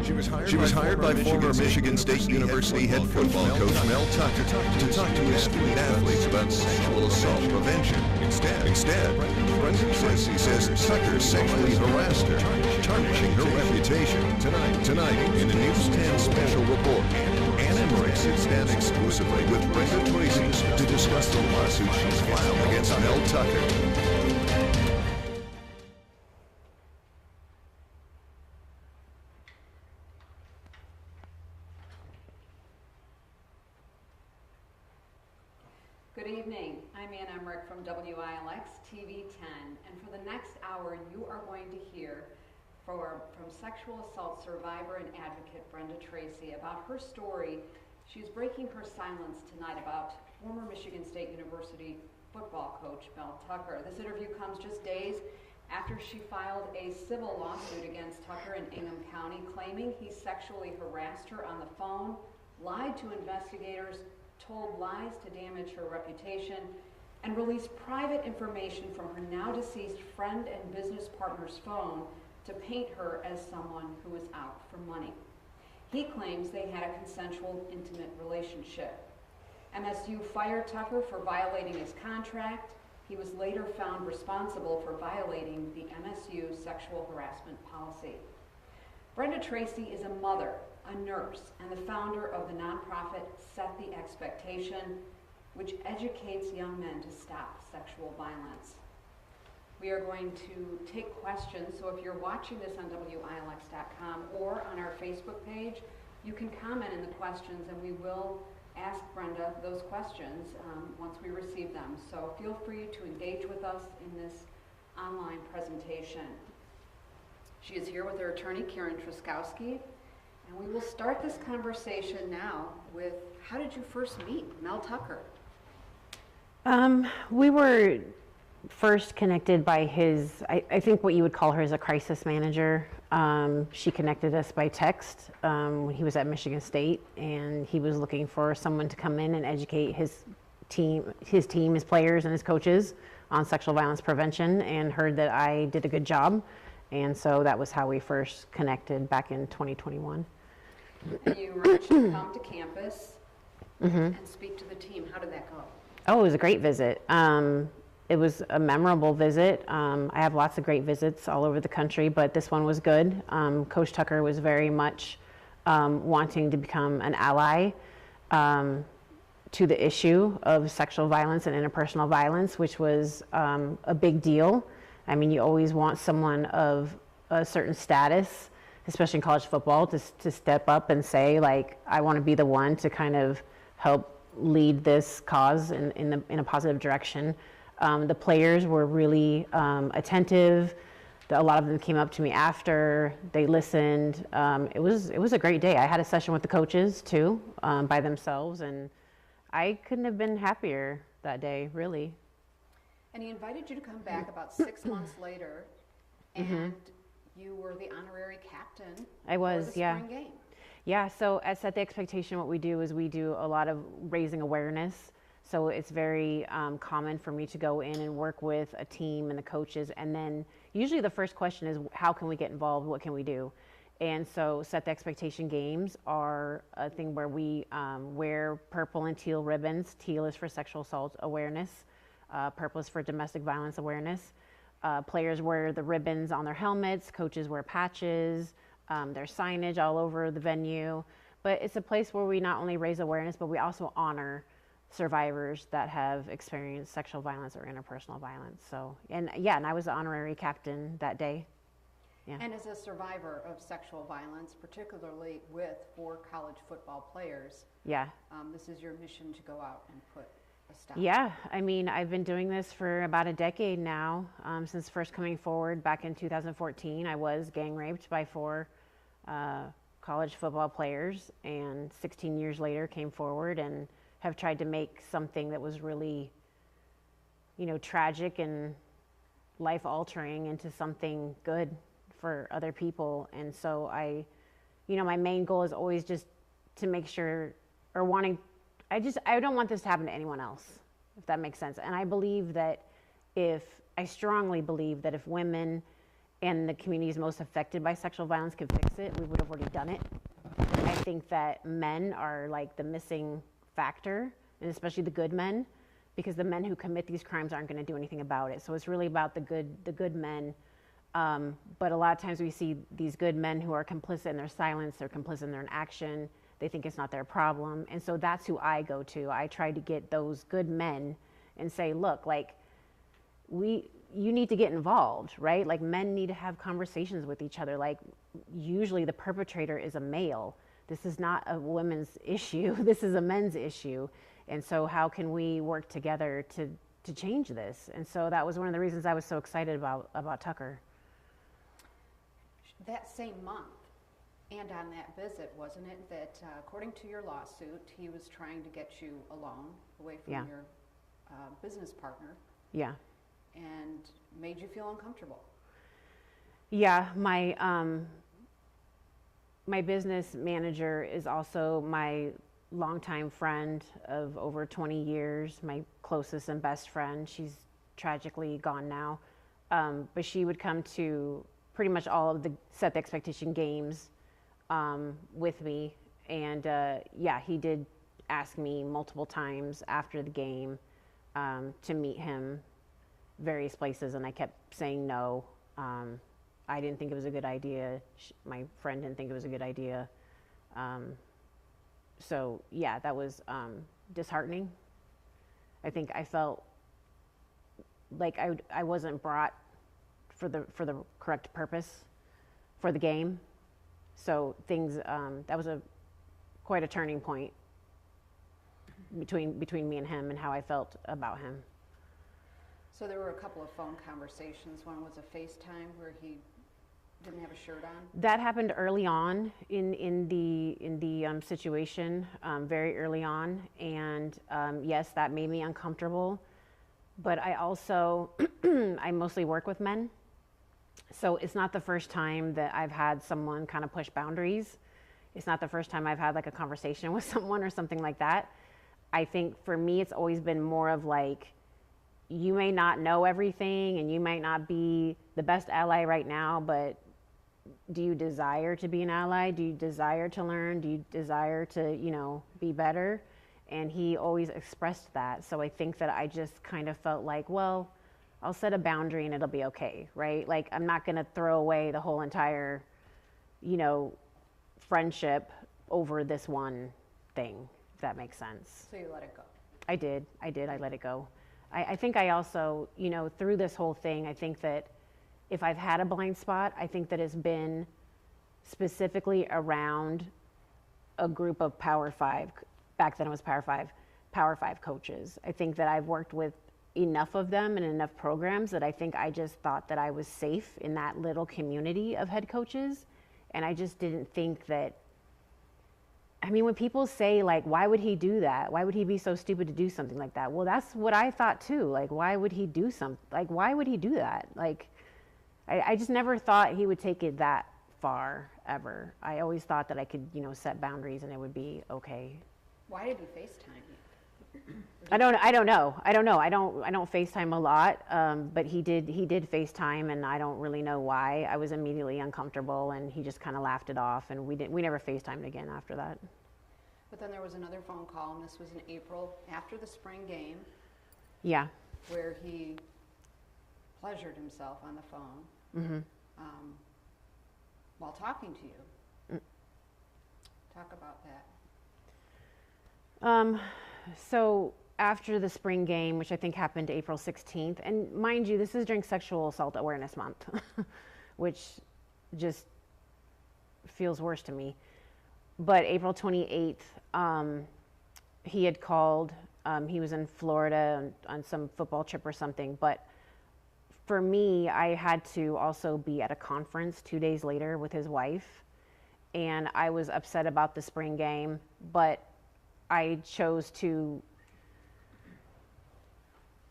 She was hired by former Michigan State University head football coach Mel Tucker to talk to his student athletes about sexual assault prevention. Instead, Brenda Tracy says Tucker sexually harassed her, tarnishing her reputation. Tonight, in the News 10 special report, Ann Emmerich sits down exclusively with Brenda Tracy to discuss the lawsuit she's filed against Mel Tucker. Good evening. I'm Ann Emmerich from WILX-TV 10, and for the next hour you are going to hear from sexual assault survivor and advocate Brenda Tracy about her story. She's breaking her silence tonight about former Michigan State University football coach Mel Tucker. This interview comes just days after she filed a civil lawsuit against Tucker in Ingham County, claiming he sexually harassed her on the phone, lied to investigators, told lies to damage her reputation, and released private information from her now deceased friend and business partner's phone to paint her as someone who was out for money. He claims they had a consensual, intimate relationship. MSU fired Tucker for violating his contract. He was later found responsible for violating the MSU sexual harassment policy. Brenda Tracy is a mother, a nurse, and the founder of the nonprofit Set the Expectation, which educates young men to stop sexual violence. We are going to take questions, so if you're watching this on WILX.com or on our Facebook page, you can comment in the questions and we will ask Brenda those questions once we receive them. So feel free to engage with us in this online presentation. She is here with her attorney, Karen Truszkowski, and we will start this conversation now with, how did you first meet Mel Tucker? We were first connected by his, I think what you would call her as a crisis manager. She connected us by text when he was at Michigan State, and he was looking for someone to come in and educate his team, his players and his coaches on sexual violence prevention, and heard that I did a good job. And so that was how we first connected back in 2021. And you arranged to come to campus and speak to the team. How did that go? Oh, it was a great visit. It was a memorable visit. I have lots of great visits all over the country, but this one was good. Coach Tucker was very much wanting to become an ally to the issue of sexual violence and interpersonal violence, which was a big deal. I mean, you always want someone of a certain status, especially in college football, to step up and say, like, I want to be the one to kind of help lead this cause in a positive direction. The players were really attentive. A lot of them came up to me after, they listened. It was a great day. I had a session with the coaches too, by themselves, and I couldn't have been happier that day, really. And he invited you to come back about 6 months later, and you were the honorary captain. I was, for the yeah. spring game. Yeah, so at Set the Expectation, what we do is we do a lot of raising awareness. So it's very common for me to go in and work with a team and the coaches, and then usually the first question is, how can we get involved? What can we do? And so Set the Expectation games are a thing where we wear purple and teal ribbons. Teal is for sexual assault awareness. Purple is for domestic violence awareness. Players wear the ribbons on their helmets. Coaches wear patches. There's signage all over the venue. But it's a place where we not only raise awareness, but we also honor survivors that have experienced sexual violence or interpersonal violence. So, and I was the honorary captain that day. Yeah. And as a survivor of sexual violence, particularly for college football players, this is your mission to go out and put a stop. Yeah, I mean, I've been doing this for about a decade now, since first coming forward back in 2014. I was gang raped by 4 college football players, and 16 years later came forward and have tried to make something that was really, tragic and life-altering into something good for other people. And so my main goal is always just to make sure, I don't want this to happen to anyone else, if that makes sense. And I strongly believe that if women and the communities most affected by sexual violence could fix it, we would have already done it. I think that men are like the missing factor, and especially the good men, because the men who commit these crimes aren't going to do anything about it. So it's really about the good men. But a lot of times we see these good men who are complicit in their silence, they're complicit in their inaction, they think it's not their problem. And so that's who I go to. I try to get those good men and say, look, like, you need to get involved, right? Like, men need to have conversations with each other. Like, usually the perpetrator is a male. This is not a women's issue. This is a men's issue. And so how can we work together to change this? And so that was one of the reasons I was so excited about Tucker. That same month, and on that visit, wasn't it, that according to your lawsuit, he was trying to get you alone, away from your business partner. Yeah. And made you feel uncomfortable. Yeah, my business manager is also my longtime friend of over 20 years, my closest and best friend. She's tragically gone now. But she would come to pretty much all of the Set the Expectation games with me. And yeah, he did ask me multiple times after the game to meet him various places, and I kept saying no. I didn't think it was a good idea. My friend didn't think it was a good idea. So yeah, that was disheartening. I think I felt like I wasn't brought for the correct purpose for the game. So things that was quite a turning point between me and him and how I felt about him. So there were a couple of phone conversations. One was a FaceTime where he didn't have a shirt on. That happened early on in the situation, very early on, and yes, that made me uncomfortable. But I also I mostly work with men, so it's not the first time that I've had someone kind of push boundaries. It's not the first time I've had like a conversation with someone or something like that. I think for me, it's always been more of like, you may not know everything and you might not be the best ally right now, but do you desire to be an ally? Do you desire to learn? Do you desire to, be better? And he always expressed that. So I think that I just kind of felt like, well, I'll set a boundary and it'll be okay, right? Like, I'm not going to throw away the whole entire, friendship over this one thing, if that makes sense. So you let it go. I did. I let it go. I think I also, through this whole thing, I think that if I've had a blind spot, I think that it's been specifically around a group of Power 5, back then it was Power 5 coaches. I think that I've worked with enough of them and enough programs that I think I just thought that I was safe in that little community of head coaches. And I just didn't think that, when people say, like, why would he do that? Why would he be so stupid to do something like that? Well, that's what I thought too. Like, why would he do something? Like, why would he do that? Like, I just never thought he would take it that far, ever. I always thought that I could, set boundaries and it would be okay. Why did he FaceTime you? I don't know. I don't FaceTime a lot, but he did FaceTime, and I don't really know why. I was immediately uncomfortable, and he just kind of laughed it off, and we never FaceTimed again after that. But then there was another phone call, and this was in April after the spring game. Yeah. Where he pleasured himself on the phone Mm-hmm. While talking to you. Talk about that. So after the spring game, which I think happened April 16th, and mind you, this is during Sexual Assault Awareness Month, which just feels worse to me. But April 28th, he had called, he was in Florida on some football trip or something, but for me, I had to also be at a conference 2 days later with his wife, and I was upset about the spring game, but I chose to,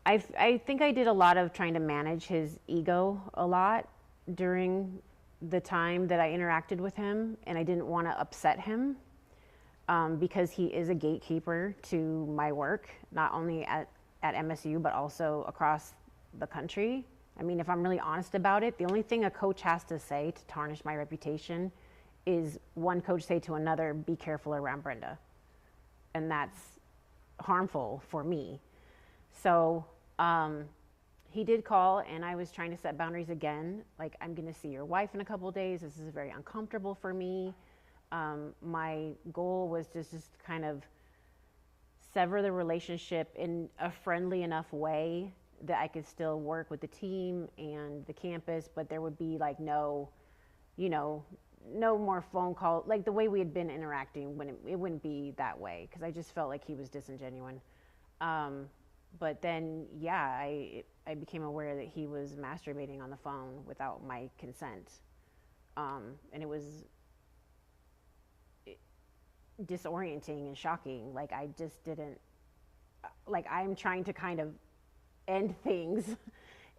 I think I did a lot of trying to manage his ego a lot during the time that I interacted with him, and I didn't want to upset him because he is a gatekeeper to my work, not only at MSU, but also across the country. I mean, if I'm really honest about it, the only thing a coach has to say to tarnish my reputation is one coach say to another, be careful around Brenda. And that's harmful for me. So he did call, and I was trying to set boundaries again. Like, I'm going to see your wife in a couple of days. This is very uncomfortable for me. My goal was to just kind of sever the relationship in a friendly enough way that I could still work with the team and the campus, but there would be like no more phone call, like the way we had been interacting. When it wouldn't be that way, because I just felt like he was disingenuous. But then, yeah, I became aware that he was masturbating on the phone without my consent, and it was disorienting and shocking. Like, I just didn't, like, I'm trying to kind of end things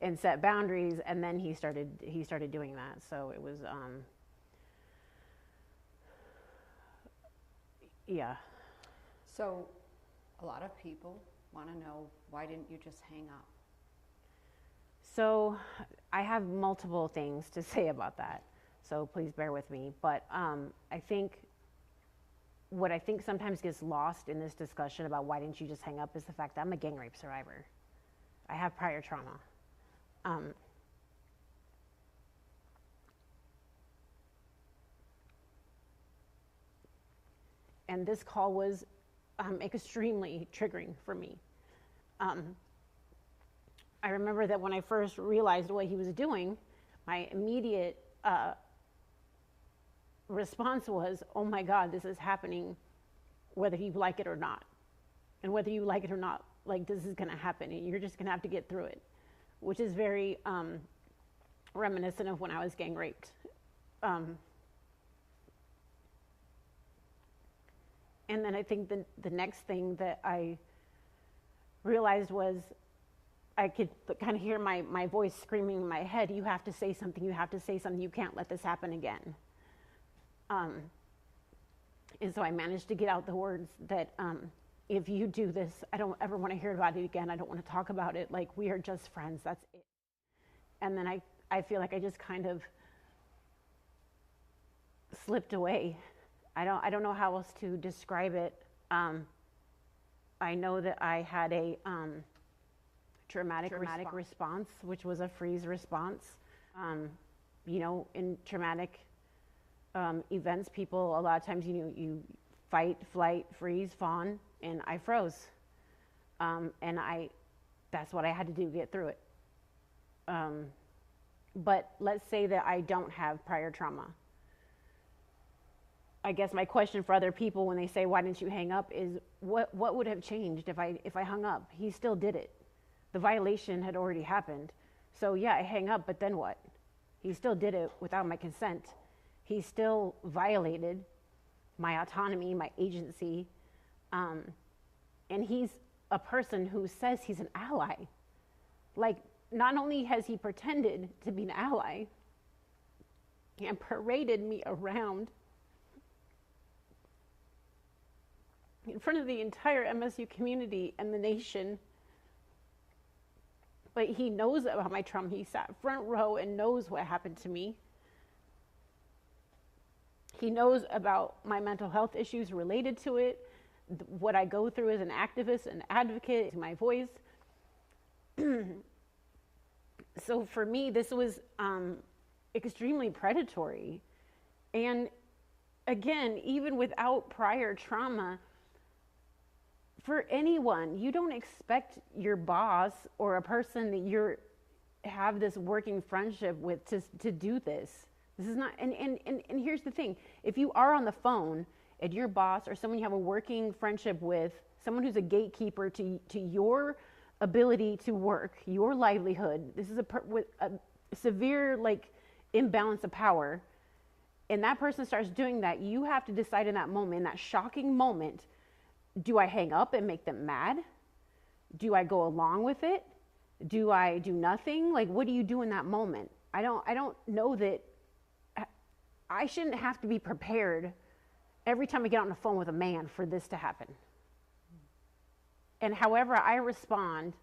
and set boundaries, and then he started doing that. So it was yeah. So a lot of people want to know, why didn't you just hang up? So I have multiple things to say about that, so please bear with me. But I think what I think sometimes gets lost in this discussion about why didn't you just hang up is the fact that I'm a gang rape survivor. I have prior trauma. And this call was extremely triggering for me. I remember that when I first realized what he was doing, my immediate response was, oh my God, this is happening whether you like it or not. And whether you like it or not, like, this is gonna happen and you're just gonna have to get through it, which is very reminiscent of when I was gang raped. And then I think the next thing that I realized was I could kind of hear my voice screaming in my head, you have to say something, you have to say something, you can't let this happen again. And so I managed to get out the words that if you do this, I don't ever want to hear about it again. I don't want to talk about it. Like, we are just friends, that's it. And then I feel like I just kind of slipped away. I don't know how else to describe it. I know that I had a traumatic response, which was a freeze response. In traumatic events, people, a lot of times, you fight, flight, freeze, fawn, and I froze. And that's what I had to do to get through it. But let's say that I don't have prior trauma. I guess my question for other people when they say, why didn't you hang up, is what would have changed if I hung up? He still did it. The violation had already happened. So yeah, I hang up, but then what? He still did it without my consent. He still violated my autonomy, my agency. And he's a person who says he's an ally. Like, not only has he pretended to be an ally and paraded me around in front of the entire MSU community and the nation, but he knows about my trauma. He sat front row and knows what happened to me. He knows about my mental health issues related to it, what I go through as an activist, an advocate, my voice. So for me, this was extremely predatory. And again, even without prior trauma, for anyone, you don't expect your boss or a person that you have this working friendship with to do this. This is not, and here's the thing. If you are on the phone and your boss or someone you have a working friendship with, someone who's a gatekeeper to your ability to work, your livelihood, this is with a severe, like, imbalance of power, and that person starts doing that, you have to decide in that moment, in that shocking moment, do I hang up and make them mad? Do I go along with it? Do I do nothing? Like, what do you do in that moment? I don't know that I shouldn't have to be prepared every time I get on the phone with a man for this to happen. And however I respond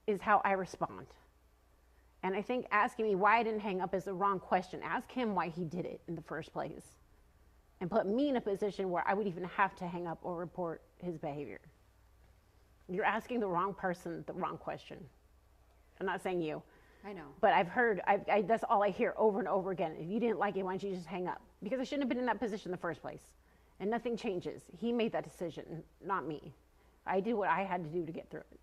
is how I respond. And I think asking me why I didn't hang up is the wrong question. Ask him why he did it in the first place and put me in a position where I would even have to hang up or report his behavior. You're asking the wrong person the wrong question. I'm not saying you. I know. But I've heard, that's all I hear over and over again. If you didn't like it, why don't you just hang up? Because I shouldn't have been in that position in the first place. And nothing changes. He made that decision, not me. I did what I had to do to get through it.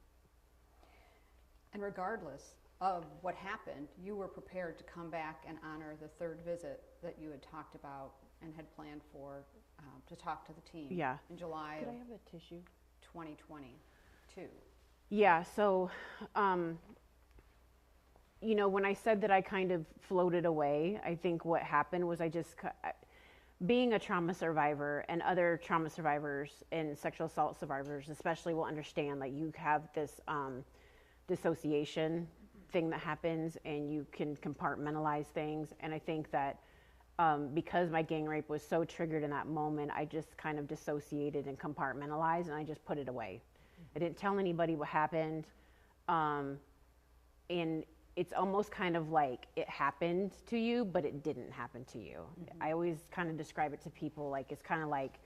And regardless of what happened, you were prepared to come back and honor the third visit that you had talked about and had planned for to talk to the team in July Could of I have a tissue? 2022. Yeah, so, you know, when I said that I kind of floated away, I think what happened was being a trauma survivor, and other trauma survivors and sexual assault survivors especially will understand that you have this dissociation thing that happens and you can compartmentalize things. And I think that because my gang rape was so triggered in that moment, I just kind of dissociated and compartmentalized, and I just put it away. I didn't tell anybody what happened. And it's almost kind of like it happened to you, but it didn't happen to you. I always kind of describe it to people like it's kind of like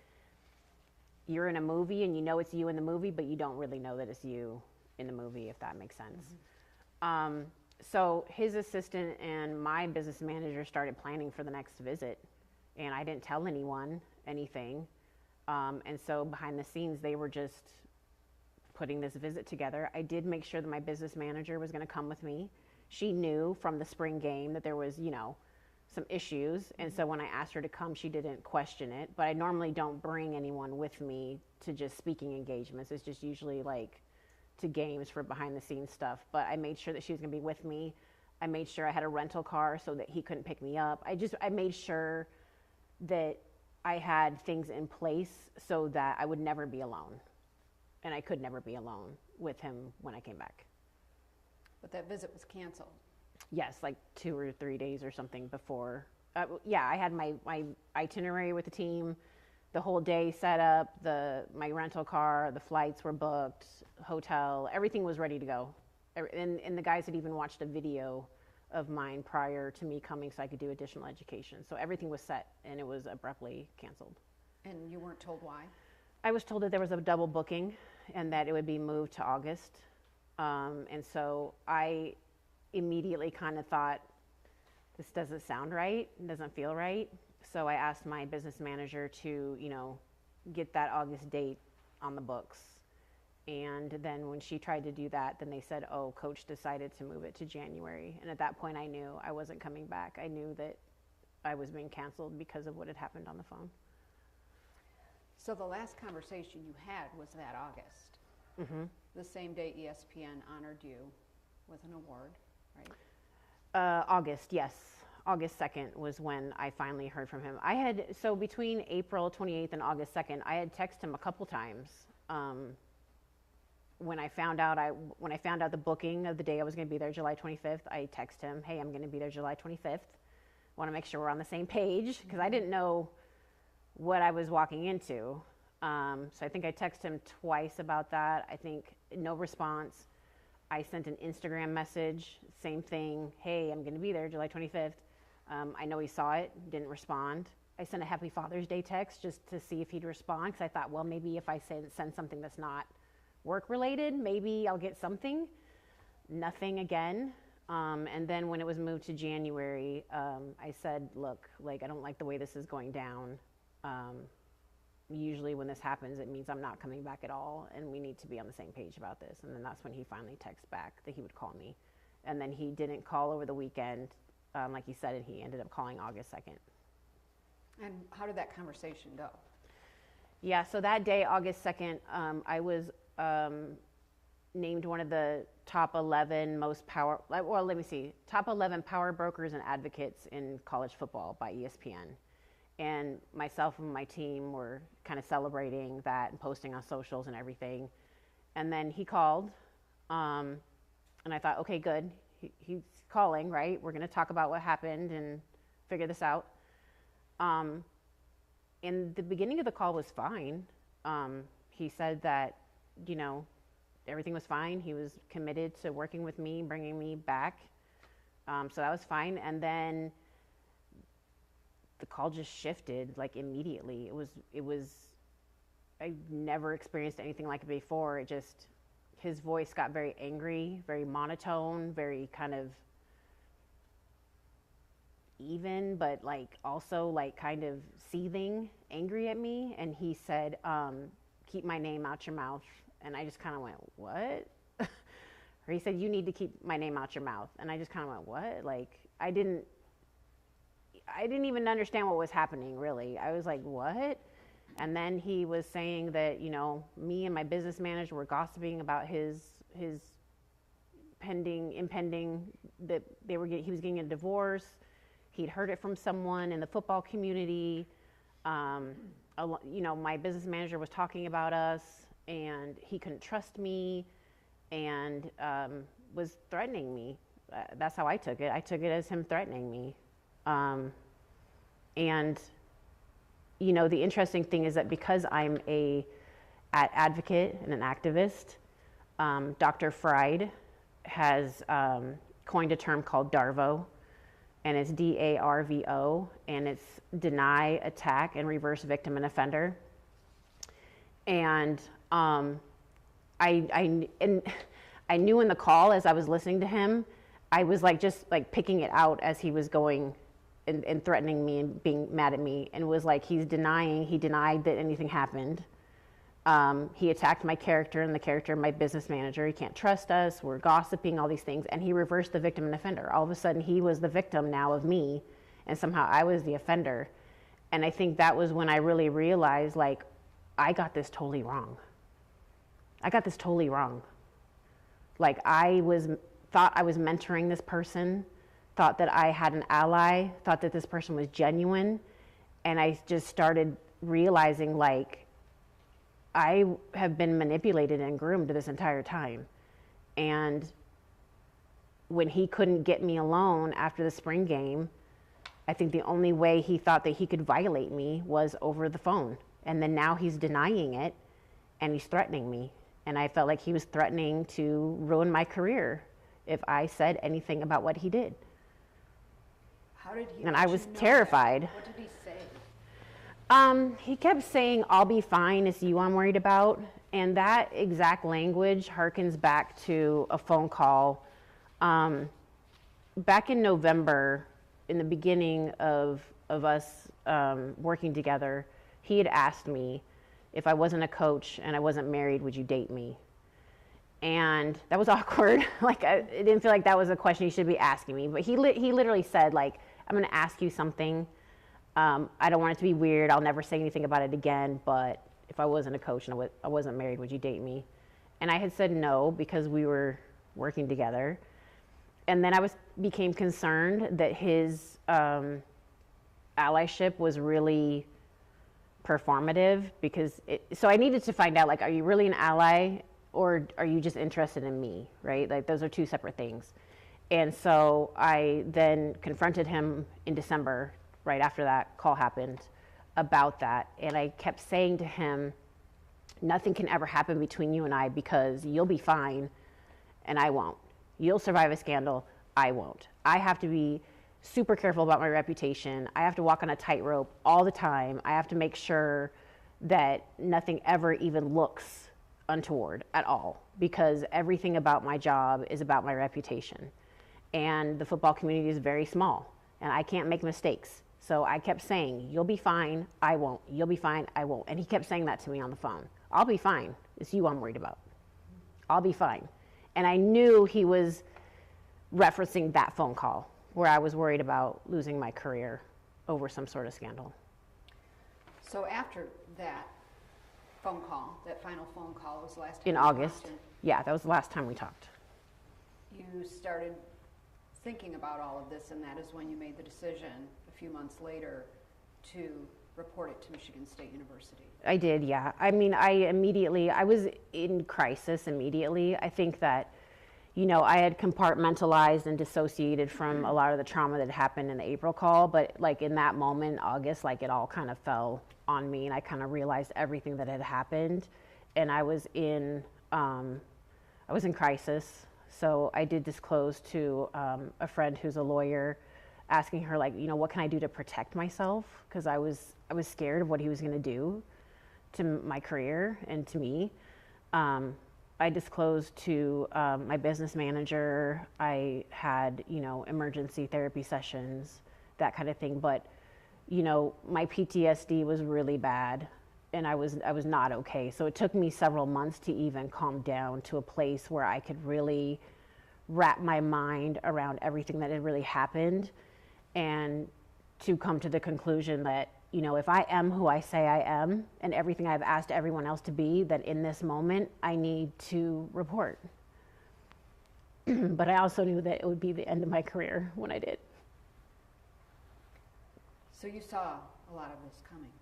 you're in a movie and you know it's you in the movie, but you don't really know that it's you in the movie, if that makes sense. So his assistant and my business manager started planning for the next visit, and I didn't tell anyone anything. And so behind the scenes, they were just putting this visit together. I did make sure that my business manager was going to come with me. She knew from the spring game that there was, you know, some issues. And so when I asked her to come, she didn't question it. But I normally don't bring anyone with me to just speaking engagements. It's just usually like to games for behind the scenes stuff. But I made sure that she was going to be with me. I made sure I had a rental car so that he couldn't pick me up. I made sure that I had things in place so that I would never be alone. And I could never be alone with him when I came back. But that visit was canceled. Yes, like 2 or 3 days or something before. I had my itinerary with the team, the whole day set up, my rental car, the flights were booked, hotel, everything was ready to go. And the guys had even watched a video of mine prior to me coming so I could do additional education. So everything was set, and it was abruptly canceled. And you weren't told why? I was told that there was a double booking and that it would be moved to August. And so I immediately kind of thought, this doesn't sound right, it doesn't feel right. So I asked my business manager to, you know, get that August date on the books. And then when she tried to do that, then they said, oh, coach decided to move it to January. And at that point I knew I wasn't coming back. I knew that I was being canceled because of what had happened on the phone. So the last conversation you had was that August. Mm-hmm. The same day ESPN honored you with an award, right? August, yes. August 2nd was when I finally heard from him. So between April 28th and August 2nd, I had texted him a couple times. When I found out the booking of the day I was going to be there, July 25th, I texted him, hey, I'm going to be there July 25th. Want to make sure we're on the same page, because I didn't know what I was walking into. So I think I texted him twice about that. I think no response. I sent an Instagram message, same thing. Hey, I'm going to be there July 25th. I know he saw it, didn't respond. I sent a Happy Father's Day text just to see if he'd respond, because I thought, well, maybe if I send something that's not work related, maybe I'll get something. Nothing again. And then when it was moved to January, I said, look, like, I don't like the way this is going down. Usually when this happens, it means I'm not coming back at all, and we need to be on the same page about this. And then that's when he finally texted back that he would call me. And then he didn't call over the weekend, like he said, and he ended up calling August 2nd. And how did that conversation go? Yeah, so that day, August 2nd, I was named one of the top 11 top 11 power brokers and advocates in college football by ESPN. And myself and my team were kind of celebrating that and posting on socials and everything. And then he called, and I thought, okay, good. He's calling, right? We're going to talk about what happened and figure this out. And the beginning of the call was fine. He said that, you know, everything was fine. He was committed to working with me, bringing me back. So that was fine. And then the call just shifted like immediately. I never experienced anything like it before. His voice got very angry, very monotone, very kind of even, but like also like kind of seething, angry at me. And he said, keep my name out your mouth. And I just kind of went, what? Or he said, you need to keep my name out your mouth. And I just kind of went, what? Like, I didn't even understand what was happening, really. I was like, what? And then he was saying that, me and my business manager were gossiping about his impending, that he was getting a divorce. He'd heard it from someone in the football community. My business manager was talking about us, and he couldn't trust me, and was threatening me. That's how I took it. I took it as him threatening me. And the interesting thing is that because I'm an advocate and an activist, Dr. Fried has coined a term called DARVO, and it's DARVO, and it's deny, attack, and reverse victim and offender. And I knew in the call, as I was listening to him, I was just picking it out as he was going and threatening me and being mad at me, and was like, he denied that anything happened. He attacked my character and the character of my business manager. He can't trust us, we're gossiping, all these things. And he reversed the victim and offender. All of a sudden he was the victim now of me, and somehow I was the offender. And I think that was when I really realized, I got this totally wrong. I thought I was mentoring this person, thought that I had an ally, thought that this person was genuine. And I just started realizing, I have been manipulated and groomed this entire time. And when he couldn't get me alone after the spring game, I think the only way he thought that he could violate me was over the phone. And then now he's denying it, and he's threatening me. And I felt like he was threatening to ruin my career if I said anything about what he did. How did he? And I was terrified. What did he say? He kept saying, I'll be fine, it's you I'm worried about. And that exact language harkens back to a phone call. Back in November, in the beginning of us working together, he had asked me, if I wasn't a coach and I wasn't married, would you date me? And that was awkward. I didn't feel like that was a question he should be asking me. But he literally said, I'm going to ask you something. I don't want it to be weird. I'll never say anything about it again. But if I wasn't a coach and I wasn't married, would you date me? And I had said no because we were working together. And then I became concerned that his allyship was really performative, so I needed to find out, are you really an ally, or are you just interested in me, right? Those are two separate things. And so I then confronted him in December, right after that call happened, about that. And I kept saying to him, nothing can ever happen between you and I, because you'll be fine and I won't. You'll survive a scandal, I won't. I have to be super careful about my reputation. I have to walk on a tightrope all the time. I have to make sure that nothing ever even looks untoward at all, because everything about my job is about my reputation. And the football community is very small, and I can't make mistakes. So I kept saying, you'll be fine, I won't. You'll be fine, I won't. And he kept saying that to me on the phone. I'll be fine. It's you I'm worried about. I'll be fine. And I knew he was referencing that phone call, where I was worried about losing my career over some sort of scandal. So after that phone call, that final phone call, was the last time in August. Yeah, that was the last time we talked. You started thinking about all of this, and that is when you made the decision a few months later to report it to Michigan State University. I did, yeah. I mean, I was in crisis immediately. I think that I had compartmentalized and dissociated from a lot of the trauma that happened in the April call, but in that moment, August, it all kind of fell on me, and I kind of realized everything that had happened, and I was in crisis. So I did disclose to a friend who's a lawyer, asking her, like, you know, what can I do to protect myself? Because I was scared of what he was going to do to my career and to me. I disclosed to my business manager. I had, you know, emergency therapy sessions, that kind of thing. But, you know, my PTSD was really bad, and I was not okay. So it took me several months to even calm down to a place where I could really wrap my mind around everything that had really happened, and to come to the conclusion that, you know, if I am who I say I am and everything I've asked everyone else to be, that in this moment I need to report. But I also knew that it would be the end of my career when I did. So you saw a lot of this coming.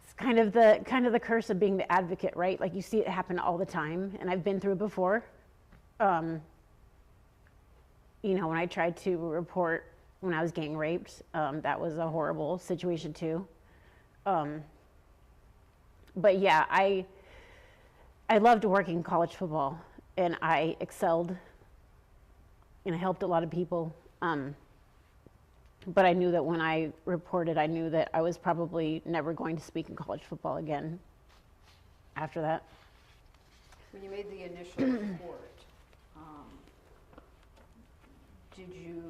It's kind of the curse of being the advocate, right? Like, you see it happen all the time, and I've been through it before. You know, when I tried to report when I was gang raped, that was a horrible situation too. But yeah, I loved working college football, and I excelled, and I helped a lot of people. But I knew that when I reported, I knew that I was probably never going to speak in college football again after that. When you made the initial report, did you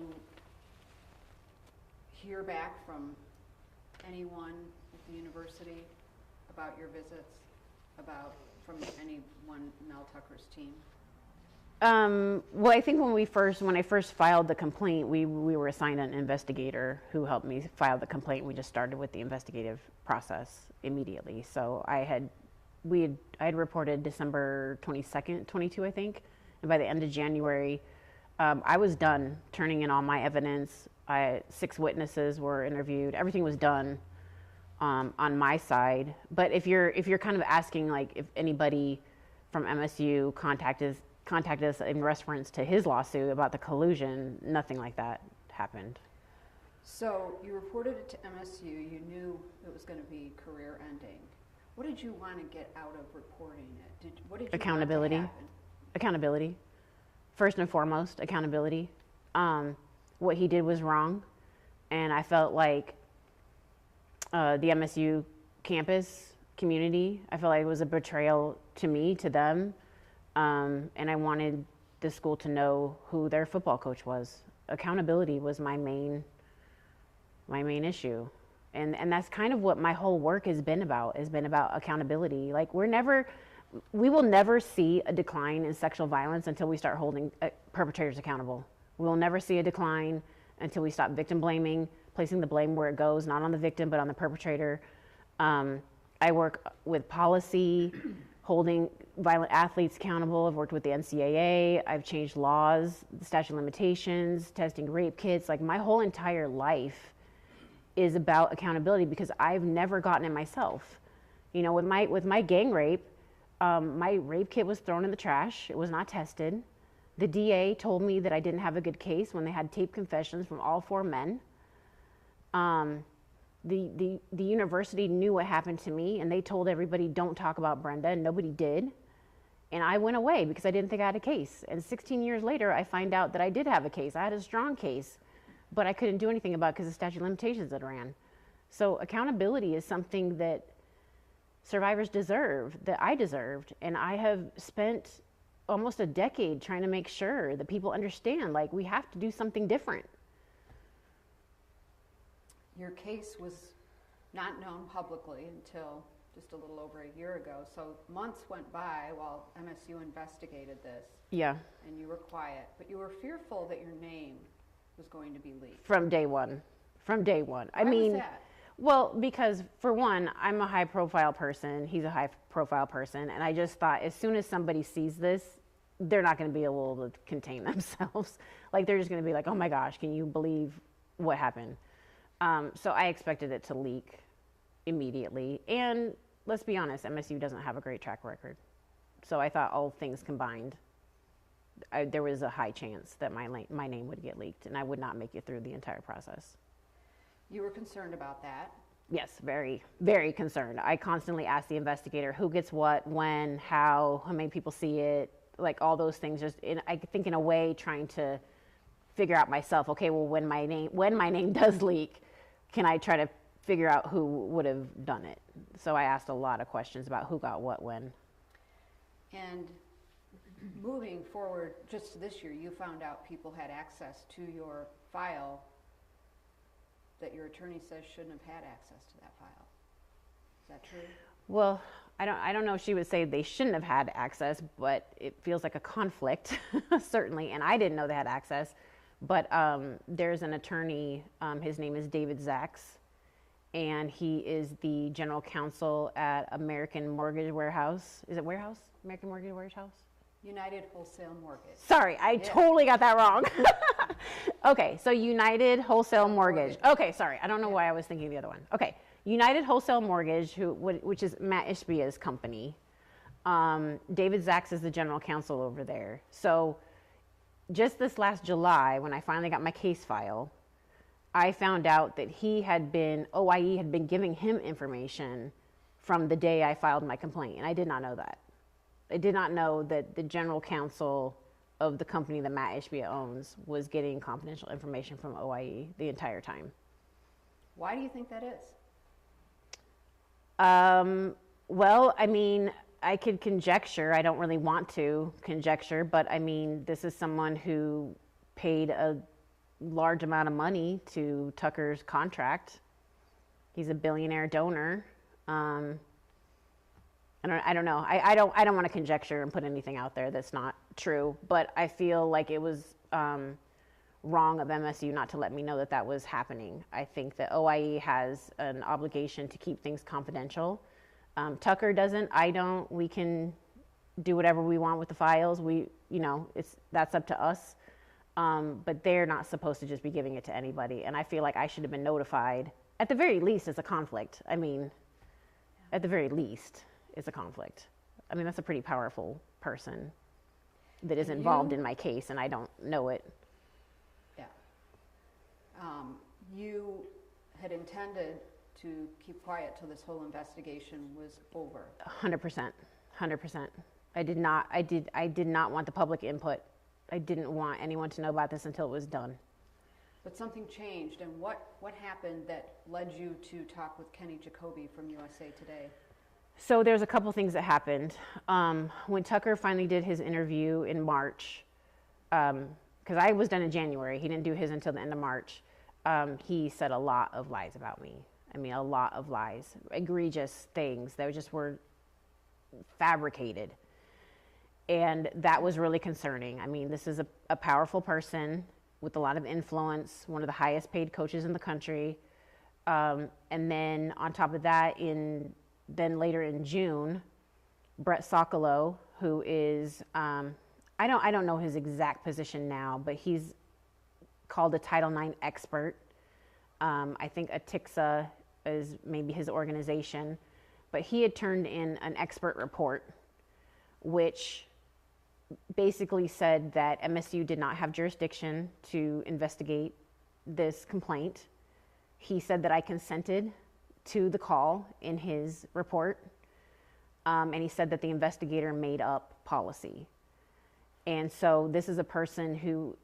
hear back from anyone at the university about your visits, from anyone Mel Tucker's team? Well, I think when I first filed the complaint, we were assigned an investigator who helped me file the complaint. We just started with the investigative process immediately. So I had reported December 22nd, 22, I think, and by the end of January, I was done turning in all my evidence. 6 witnesses were interviewed. Everything was done on my side. But if you're kind of asking, like, if anybody from MSU contacted us in reference to his lawsuit about the collusion, nothing like that happened. So you reported it to MSU. You knew it was going to be career ending. What did you want to get out of reporting it? What did you Accountability. want to happen? Accountability. First and foremost, accountability. What he did was wrong, and I felt like the MSU campus community, I felt like it was a betrayal to me, to them, and I wanted the school to know who their football coach was. Accountability was my main issue, and that's kind of what my whole work has been about accountability. Like, we will never see a decline in sexual violence until we start holding perpetrators accountable. We will never see a decline until we stop victim blaming, placing the blame where it goes, not on the victim, but on the perpetrator. I work with policy, holding violent athletes accountable. I've worked with the NCAA. I've changed laws, the statute of limitations, testing rape kits. Like, my whole entire life is about accountability, because I've never gotten it myself. You know, with my gang rape, my rape kit was thrown in the trash. It was not tested. The DA told me that I didn't have a good case when they had taped confessions from all 4 men. The university knew what happened to me, and they told everybody, don't talk about Brenda, and nobody did. And I went away because I didn't think I had a case. And 16 years later, I find out that I did have a case. I had a strong case, but I couldn't do anything about it because of the statute of limitations that ran. So accountability is something that survivors deserve, that I deserved. And I have spent almost a decade trying to make sure that people understand, like, we have to do something different. Your case was not known publicly until just a little over a year ago. So months went by while MSU investigated this. Yeah. And you were quiet, but you were fearful that your name was going to be leaked. From day one. Why was that? Well, because for one, I'm a high-profile person. He's a high-profile person. And I just thought, as soon as somebody sees this, they're not going to be able to contain themselves. Like, they're just going to be like, oh my gosh, can you believe what happened? So I expected it to leak immediately. And let's be honest, MSU doesn't have a great track record. So I thought, all things combined, there was a high chance that my name would get leaked, and I would not make it through the entire process. You were concerned about that. Yes, very, very concerned. I constantly ask the investigator who gets what, when, how many people see it, like all those things. I think in a way trying to figure out myself, okay, well, when my name does leak, can I try to figure out who would have done it? So I asked a lot of questions about who got what when. And moving forward, just this year, you found out people had access to your file that your attorney says shouldn't have had access to that file. Is that true? Well, I don't know if she would say they shouldn't have had access, but it feels like a conflict, certainly. And I didn't know they had access. But there's an attorney, his name is David Zacks, and he is the general counsel at American Mortgage Warehouse. Is it Warehouse? American Mortgage Warehouse? United Wholesale Mortgage. Sorry, I totally got that wrong. Okay, so United Wholesale Mortgage. Okay, sorry, I don't know why I was thinking the other one. Okay, United Wholesale Mortgage, which is Matt Ishbia's company. David Zacks is the general counsel over there. So just this last July, when I finally got my case file, I found out that OIE had been giving him information from the day I filed my complaint, and I did not know that. I did not know that the general counsel of the company that Matt Ishbia owns was getting confidential information from OIE the entire time. Why do you think that is? Well, I mean, I could conjecture. I don't really want to conjecture, but I mean, this is someone who paid a large amount of money to Tucker's contract. He's a billionaire donor. I don't know. I don't want to conjecture and put anything out there that's not true, but I feel like it was wrong of MSU not to let me know that that was happening. I think that OIE has an obligation to keep things confidential. Tucker doesn't. I don't. We can do whatever we want with the files. That's up to us. But they're not supposed to just be giving it to anybody. And I feel like I should have been notified at the very least as a conflict. I mean, at the very least, it's a conflict. I mean, that's a pretty powerful person that is involved in my case, and I don't know it. Yeah. You had intended to keep quiet till this whole investigation was over. 100%. 100%. I did not want the public input. I didn't want anyone to know about this until it was done. But something changed, and what happened that led you to talk with Kenny Jacoby from USA Today? So there's a couple things that happened. When Tucker finally did his interview in March, because I was done in January, he didn't do his until the end of March, he said a lot of lies about me. I mean, a lot of lies, egregious things that just were fabricated. And that was really concerning. I mean, this is a powerful person with a lot of influence, one of the highest paid coaches in the country. And then on top of that, then later in June, Brett Sokolow, who is, I don't know his exact position now, but he's called a Title IX expert. I think ATIXA is maybe his organization, but he had turned in an expert report, which basically said that MSU did not have jurisdiction to investigate this complaint. He said that I consented to the call in his report, and he said that the investigator made up policy. And so this is a person who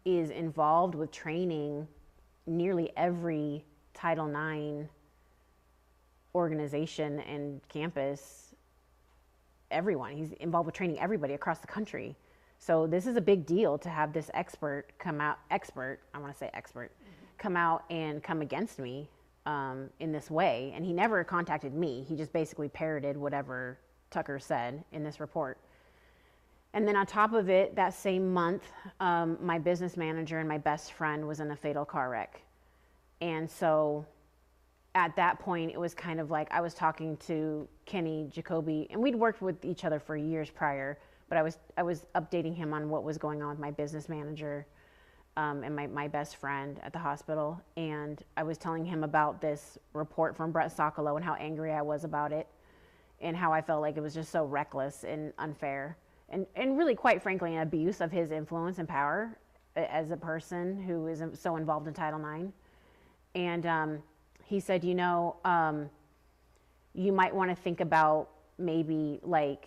is involved with training nearly every Title IX organization and campus, everyone. He's involved with training everybody across the country. So this is a big deal to have this expert come out and come against me in this way. And he never contacted me. He just basically parroted whatever Tucker said in this report. And then on top of it, that same month, my business manager and my best friend was in a fatal car wreck. And so at that point, it was kind of like I was talking to Kenny Jacoby, and we'd worked with each other for years prior, but I was updating him on what was going on with my business manager and my best friend at the hospital. And I was telling him about this report from Brett Sokolow and how angry I was about it and how I felt like it was just so reckless and unfair. And really, quite frankly, an abuse of his influence and power as a person who is so involved in Title IX. And he said, you know, you might want to think about maybe like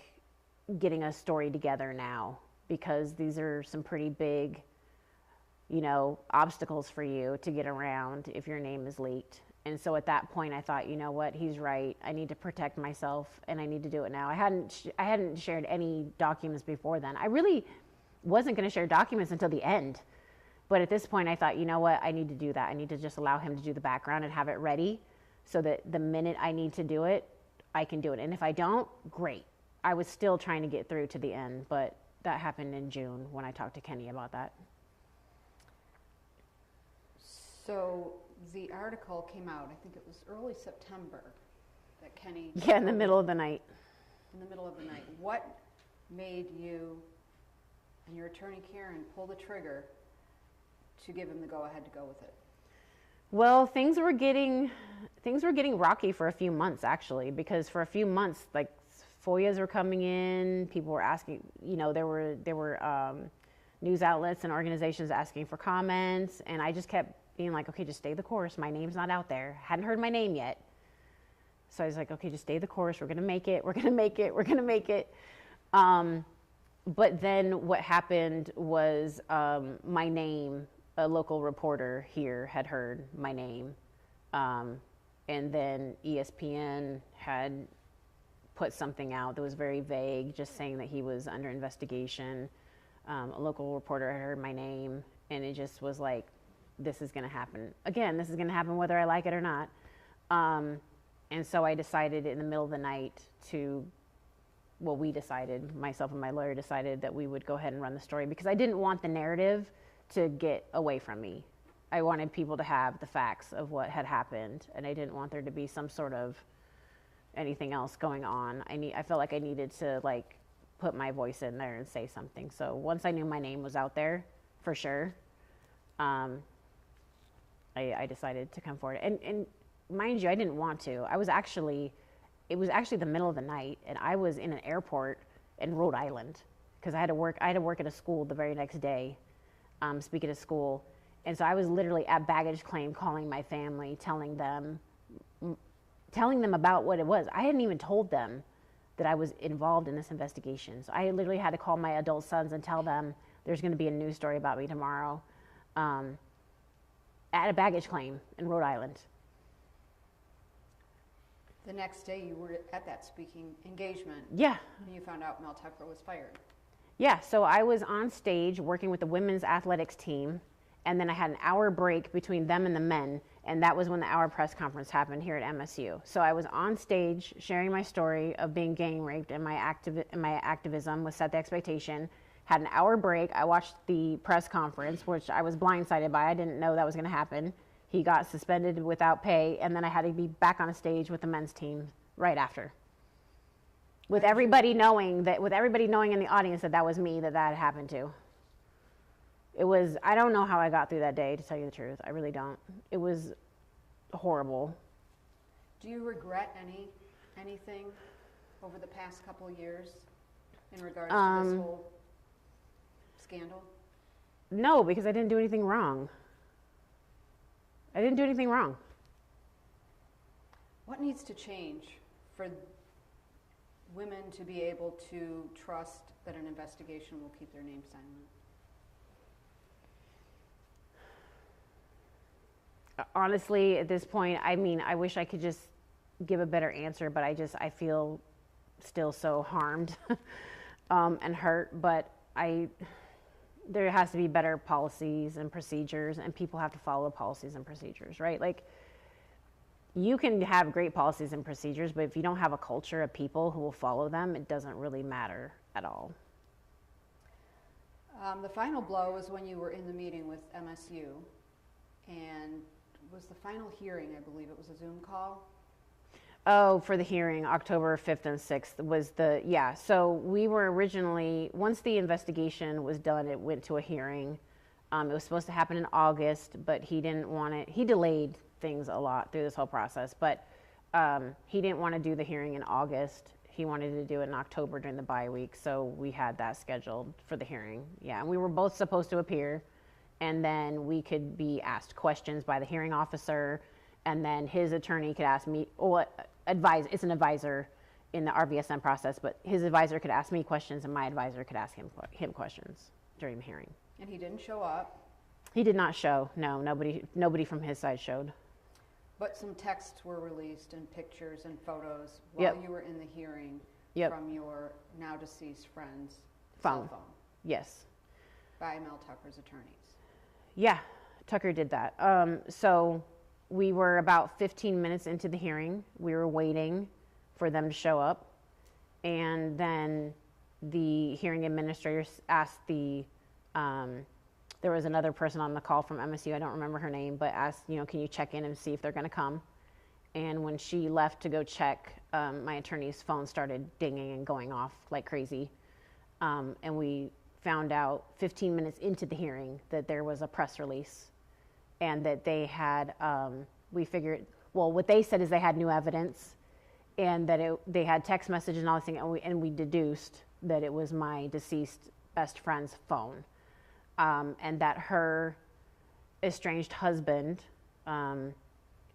getting a story together now, because these are some pretty big, you know, obstacles for you to get around if your name is leaked. And so at that point I thought, you know what, he's right. I need to protect myself and I need to do it now. I hadn't shared any documents before then. I really wasn't going to share documents until the end. But at this point I thought, you know what, I need to do that. I need to just allow him to do the background and have it ready so that the minute I need to do it, I can do it. And if I don't, great. I was still trying to get through to the end, but that happened in June when I talked to Kenny about that. So the article came out, I think it was early September, that Kenny... Yeah, in the middle of the night. In the middle of the night. What made you and your attorney Karen pull the trigger to give him the go-ahead to go with it? Well, things were getting rocky for a few months, actually, because for a few months, like, FOIAs were coming in, people were asking, you know, there were news outlets and organizations asking for comments, and I just kept being like, okay, just stay the course. My name's not out there. Hadn't heard my name yet. So I was like, okay, just stay the course. We're going to make it. We're going to make it. We're going to make it. But then what happened was my name, a local reporter here had heard my name. And then ESPN had put something out that was very vague, just saying that he was under investigation. A local reporter had heard my name, and it just was like, this is going to happen. Again, this is going to happen whether I like it or not. And so I decided in the middle of the night we decided, myself and my lawyer decided that we would go ahead and run the story, because I didn't want the narrative to get away from me. I wanted people to have the facts of what had happened, and I didn't want there to be some sort of anything else going on. I felt like I needed to like put my voice in there and say something. So once I knew my name was out there, for sure, I decided to come forward. And mind you, I didn't want to. It was actually the middle of the night, and I was in an airport in Rhode Island because I had to work at a school the very next day, speaking at school. And so I was literally at baggage claim calling my family, telling them about what it was. I hadn't even told them that I was involved in this investigation. So I literally had to call my adult sons and tell them there's going to be a news story about me tomorrow at a baggage claim in Rhode Island. The next day you were at that speaking engagement. Yeah. And you found out Mel Tucker was fired. Yeah, so I was on stage working with the women's athletics team, and then I had an hour break between them and the men, and that was when the hour press conference happened here at MSU. So I was on stage sharing my story of being gang raped, and my activism was set the expectation. Had an hour break. I watched the press conference, which I was blindsided by. I didn't know that was going to happen. He got suspended without pay, and then I had to be back on a stage with the men's team right after. With everybody knowing in the audience that was me that had happened to. It was, I don't know how I got through that day, to tell you the truth. I really don't. It was horrible. Do you regret anything over the past couple of years in regards to this whole scandal? No, because I didn't do anything wrong. I didn't do anything wrong. What needs to change for women to be able to trust that an investigation will keep their name silent? Honestly, at this point, I mean, I wish I could just give a better answer, but I feel still so harmed and hurt, but there has to be better policies and procedures, and people have to follow policies and procedures, right? Like, you can have great policies and procedures, but if you don't have a culture of people who will follow them, it doesn't really matter at all. The final blow was when you were in the meeting with MSU, and was the final hearing, I believe it was a Zoom call? Oh, for the hearing, October 5th and 6th was so we were originally, once the investigation was done, it went to a hearing. It was supposed to happen in August, but he didn't want it. He delayed things a lot through this whole process, but he didn't want to do the hearing in August. He wanted to do it in October during the bye week, so we had that scheduled for the hearing. Yeah, and we were both supposed to appear, and then we could be asked questions by the hearing officer, and then his attorney could ask me, or advise, it's an advisor in the RVSN process, but his advisor could ask me questions and my advisor could ask him questions during the hearing. And he didn't show up, He did not show, no, nobody from his side showed. but some texts were released and pictures and photos Yep. while you were in the hearing Yep. from your now deceased friend's Phone. cell phone Yes. by Mel Tucker's attorneys. Yeah, Tucker did that. So we were about 15 minutes into the hearing. We were waiting for them to show up. And then the hearing administrator asked there was another person on the call from MSU, I don't remember her name, but asked, can you check in and see if they're gonna come? And when she left to go check, my attorney's phone started dinging and going off like crazy. And we found out 15 minutes into the hearing that there was a press release and that they had, we figured, well, what they said is they had new evidence and that they had text messages and all this thing, and we deduced that it was my deceased best friend's phone. And that her estranged husband,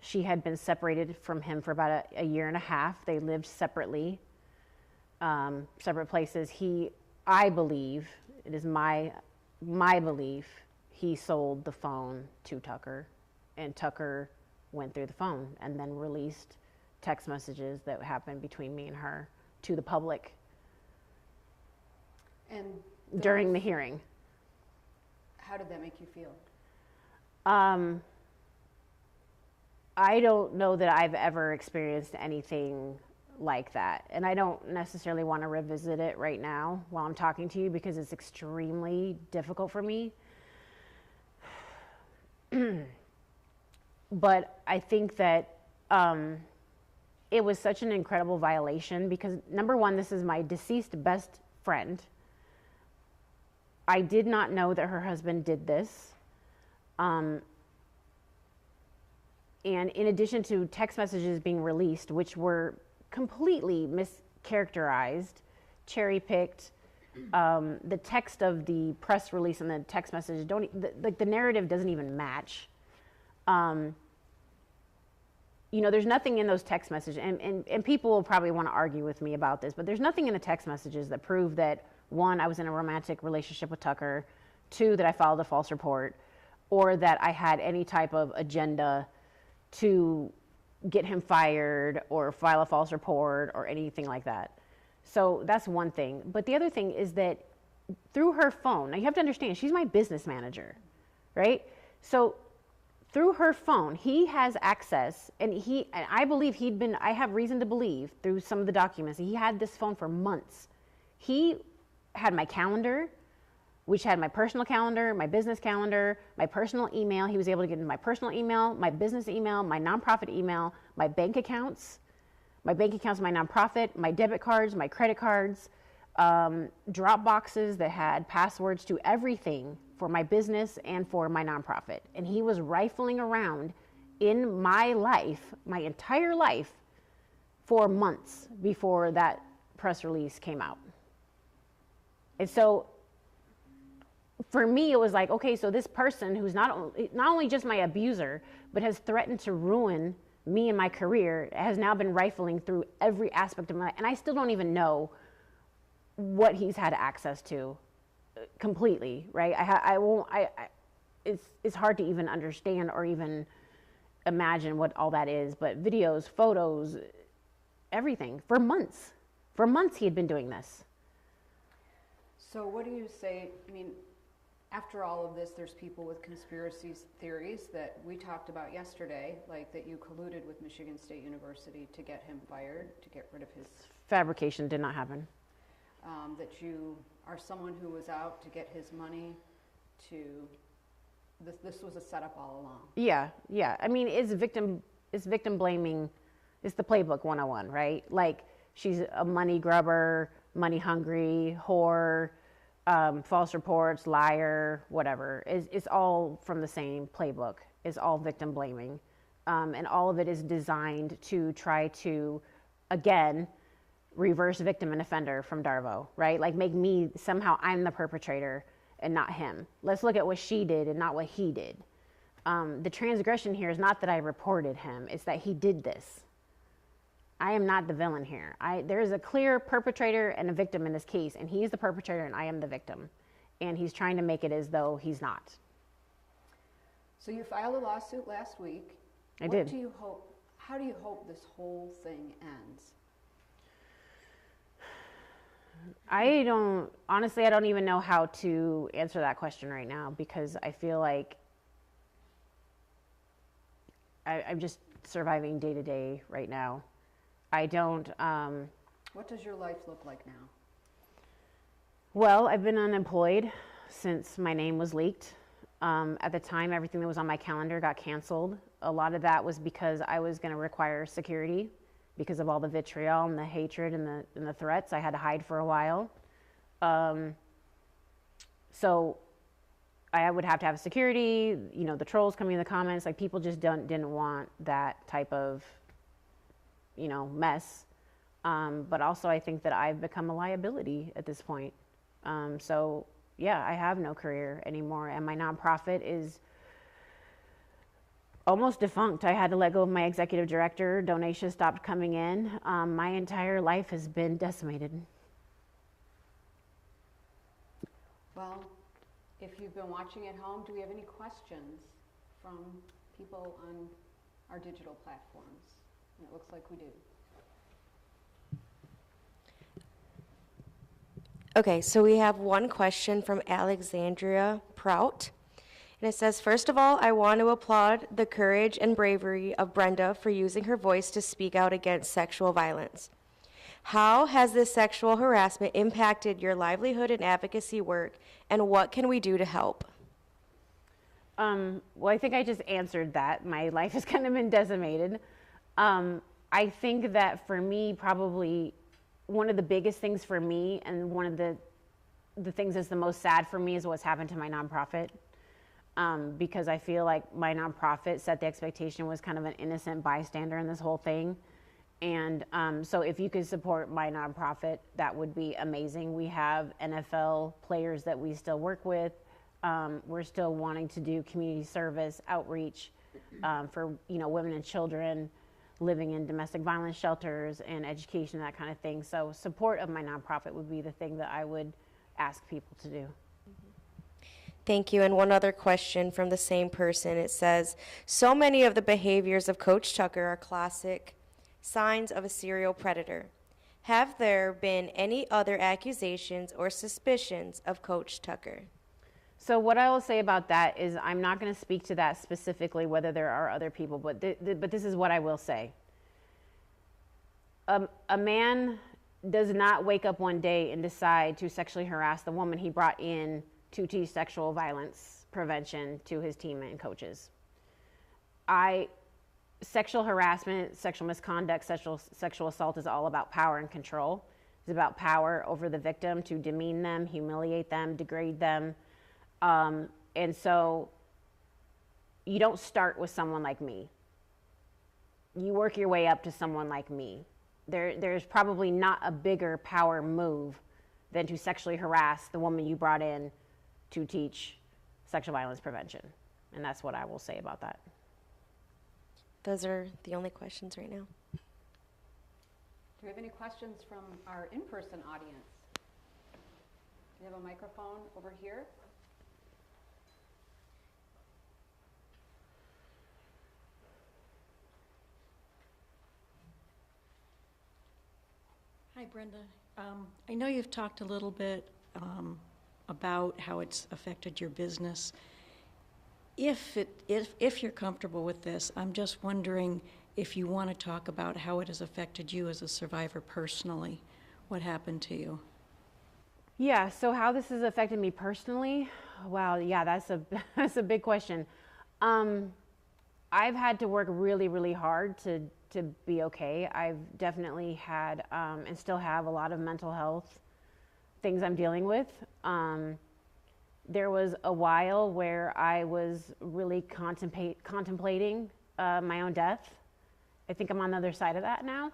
she had been separated from him for about a year and a half. They lived separately, separate places. I believe, it is my belief, he sold the phone to Tucker, and Tucker went through the phone and then released text messages that happened between me and her to the public And during the hearing. how did that make you feel? I don't know that I've ever experienced anything like that. And I don't necessarily want to revisit it right now while I'm talking to you because it's extremely difficult for me. But I think that it was such an incredible violation because, number one, this is my deceased best friend. I did not know that her husband did this. And in addition to text messages being released, which were completely mischaracterized, cherry-picked, the text of the press release and the text message the narrative doesn't even match. There's nothing in those text messages, and people will probably want to argue with me about this, but there's nothing in the text messages that prove that, one, I was in a romantic relationship with Tucker, two, that I filed a false report, or that I had any type of agenda to get him fired or file a false report or anything like that. So that's one thing. But the other thing is that through her phone, now you have to understand, she's my business manager, right? So through her phone, he has access, and I believe I have reason to believe through some of the documents, he had this phone for months. He had my calendar, which had my personal calendar, my business calendar, my personal email. He was able to get into my personal email, my business email, my nonprofit email, my bank accounts, my nonprofit, my debit cards, my credit cards, drop boxes that had passwords to everything for my business and for my nonprofit. And he was rifling around in my life, my entire life, for months before that press release came out. And so for me, it was like, okay, so this person who's not only just my abuser, but has threatened to ruin me and my career, has now been rifling through every aspect of my life. And I still don't even know what he's had access to completely, right? It's hard to even understand or even imagine what all that is, but videos, photos, everything, for months he had been doing this. So what do you say, after all of this, there's people with conspiracy theories that we talked about yesterday, like that you colluded with Michigan State University to get him fired, to get rid of his... Fabrication did not happen. That you are someone who was out to get his money this was a setup all along. Yeah. It's victim blaming. It's the playbook 101, right? Like, she's a money grubber, money hungry, whore, false reports, liar, whatever. It's all from the same playbook. It's all victim blaming. And all of it is designed to try to, again, reverse victim and offender from Darvo, right? Like, make me, somehow I'm the perpetrator and not him. Let's look at what she did and not what he did. The transgression here is not that I reported him, it's that he did this. I am not the villain here. There is a clear perpetrator and a victim in this case, and he's the perpetrator and I am the victim. And he's trying to make it as though he's not. So you filed a lawsuit last week. I did. How do you hope this whole thing ends? Honestly, I don't even know how to answer that question right now, because I feel like I'm just surviving day to day right now. I don't. What does your life look like now? Well, I've been unemployed since my name was leaked. At the time, everything that was on my calendar got canceled. A lot of that was because I was going to require security because of all the vitriol and the hatred and the threats. I had to hide for a while. So I would have to have security, the trolls coming in the comments, like people just didn't want that type of, mess. But also I think that I've become a liability at this point. So yeah, I have no career anymore, and my nonprofit is almost defunct. I had to let go of my executive director. Donations stopped coming in. My entire life has been decimated. Well, if you've been watching at home, do we have any questions from people on our digital platforms? And it looks like we do. Okay, so we have one question from Alexandria Prout. And it says, first of all, I want to applaud the courage and bravery of Brenda for using her voice to speak out against sexual violence. How has this sexual harassment impacted your livelihood and advocacy work, and what can we do to help? Well, I think I just answered that. My life has kind of been decimated. I think that for me, probably one of the biggest things for me, and one of the things that's the most sad for me, is what's happened to my nonprofit. Because I feel like my nonprofit set the expectation, was kind of an innocent bystander in this whole thing. And so if you could support my nonprofit, that would be amazing. We have NFL players that we still work with. We're still wanting to do community service outreach for women and children living in domestic violence shelters and education, that kind of thing. So support of my nonprofit would be the thing that I would ask people to do. Thank you. And one other question from the same person. It says, so many of the behaviors of Coach Tucker are classic signs of a serial predator. Have there been any other accusations or suspicions of Coach Tucker? So what I will say about that is, I'm not going to speak to that specifically, whether there are other people, but this is what I will say. A man does not wake up one day and decide to sexually harass the woman he brought in to teach sexual violence prevention to his team and coaches. Sexual harassment, sexual misconduct, sexual assault is all about power and control. It's about power over the victim, to demean them, humiliate them, degrade them. And so you don't start with someone like me. You work your way up to someone like me. There's probably not a bigger power move than to sexually harass the woman you brought in to teach sexual violence prevention. And that's what I will say about that. Those are the only questions right now. Do we have any questions from our in-person audience? Do you have a microphone over here? Hi, Brenda. I know you've talked a little bit about how it's affected your business. If you're comfortable with this, I'm just wondering if you want to talk about how it has affected you as a survivor personally. What happened to you? Yeah, so how this has affected me personally? Wow, yeah, that's a big question. I've had to work really, really hard to be okay. I've definitely had and still have a lot of mental health things I'm dealing with. There was a while where I was really contemplating my own death. I think I'm on the other side of that now.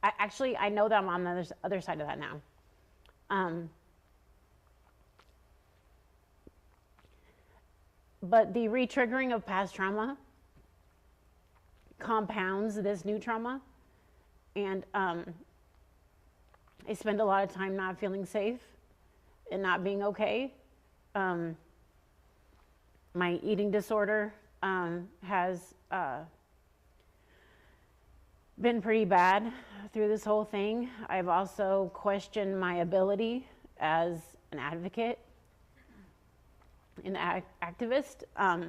I know that I'm on the other side of that now. but the re-triggering of past trauma compounds this new trauma. And I spend a lot of time not feeling safe and not being okay. My eating disorder has been pretty bad through this whole thing. I've also questioned my ability as an advocate, an activist. I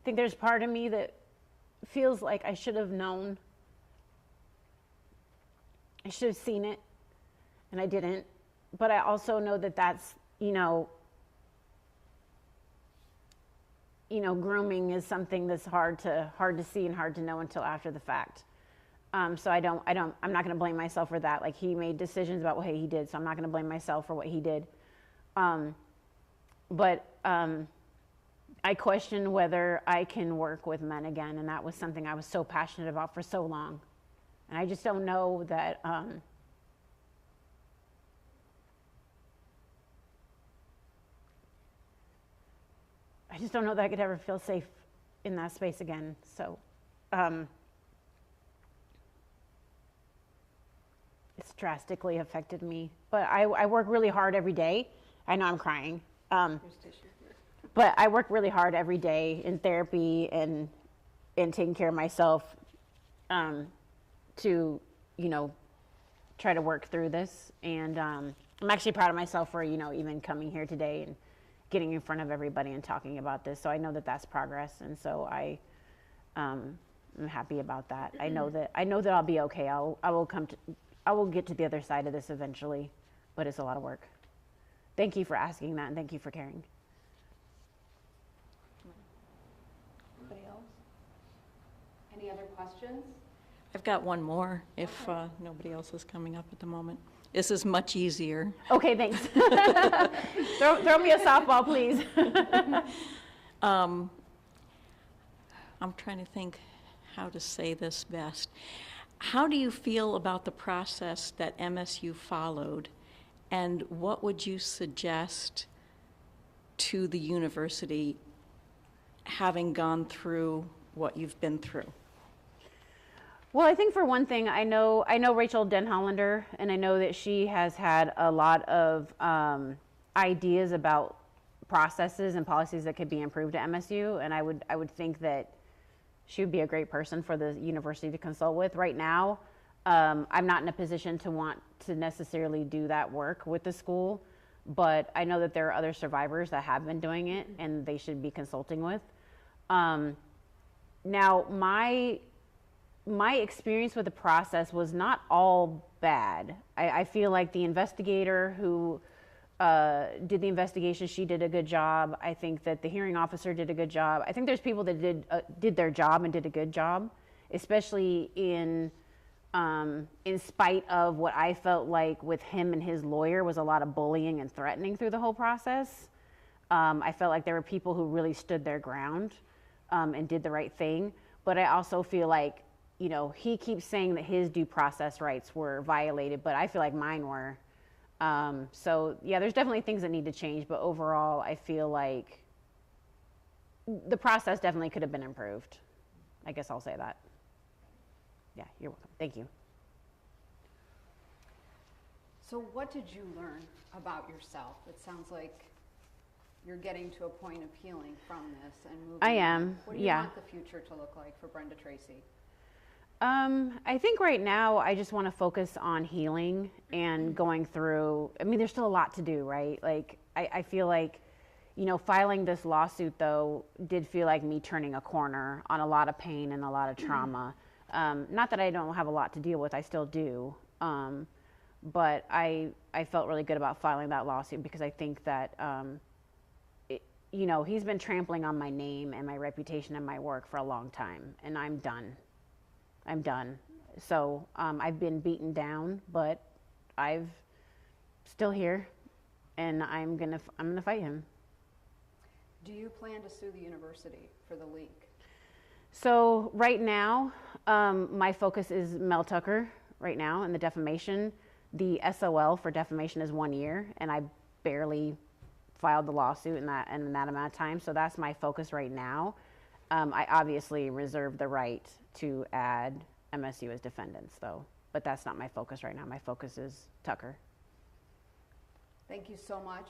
think there's part of me that feels like I should have known. I should have seen it, and I didn't. But I also know that that's, grooming is something that's hard to see and hard to know until after the fact. So I'm not going to blame myself for that. Like, he made decisions about what he did, so I'm not going to blame myself for what he did. But I question whether I can work with men again, and that was something I was so passionate about for so long. And I just don't know that, I just don't know that I could ever feel safe in that space again. So it's drastically affected me. But I work really hard every day. I know I'm crying. But I work really hard every day in therapy and taking care of myself to, try to work through this. And I'm actually proud of myself for, even coming here today and getting in front of everybody and talking about this. So I know that that's progress. And so I'm happy about that. I know that I'll be okay. I will get to the other side of this eventually, but it's a lot of work. Thank you for asking that, and thank you for caring. Anybody else? Any other questions? I've got one more if nobody else is coming up at the moment. This is much easier. Okay, thanks. throw me a softball, please. I'm trying to think how to say this best. How do you feel about the process that MSU followed, and what would you suggest to the university having gone through what you've been through? Well, I think for one thing, I know Rachel Denhollander, and I know that she has had a lot of ideas about processes and policies that could be improved at MSU, and I would think that she would be a great person for the university to consult with. Right now, I'm not in a position to want to necessarily do that work with the school, but I know that there are other survivors that have been doing it, and they should be consulting with. Now, my experience with the process was not all bad. I feel like the investigator who did the investigation, she did a good job. I think that the hearing officer did a good job. I think there's people that did their job and did a good job, especially in spite of what I felt like with him and his lawyer was a lot of bullying and threatening through the whole process. I felt like there were people who really stood their ground and did the right thing. But I also feel like, he keeps saying that his due process rights were violated, but I feel like mine were. So yeah, there's definitely things that need to change, but overall, I feel like the process definitely could have been improved. I guess I'll say that. Yeah, you're welcome. Thank you. So what did you learn about yourself? It sounds like you're getting to a point of healing from this and moving I on. am, What do you yeah. want the future to look like for Brenda Tracy? I think right now I just want to focus on healing and going through, there's still a lot to do, right? Like, I feel like, filing this lawsuit though did feel like me turning a corner on a lot of pain and a lot of trauma. Not that I don't have a lot to deal with, I still do. But I felt really good about filing that lawsuit because I think that, he's been trampling on my name and my reputation and my work for a long time, and I'm done. So I've been beaten down, but I've still here, and I'm gonna fight him. Do you plan to sue the university for the leak? So right now, my focus is Mel Tucker right now and the defamation. The SOL for defamation is 1 year, and I barely filed the lawsuit in that amount of time. So that's my focus right now. I obviously reserve the right to add MSU as defendants, though, but that's not my focus right now. My focus is Tucker. Thank you so much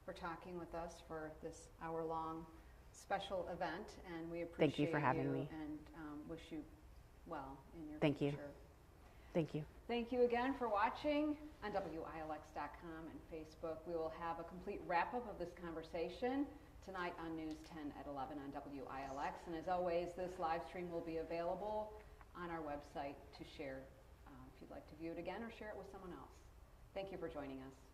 for talking with us for this hour-long special event, and we appreciate Thank you for having me. And wish you well in your Thank future. you. Thank you. Thank you again for watching on WILX.com and Facebook. We will have a complete wrap-up of this conversation tonight on News 10 at 11 on WILX. And as always, this live stream will be available on our website to share if you'd like to view it again or share it with someone else. Thank you for joining us.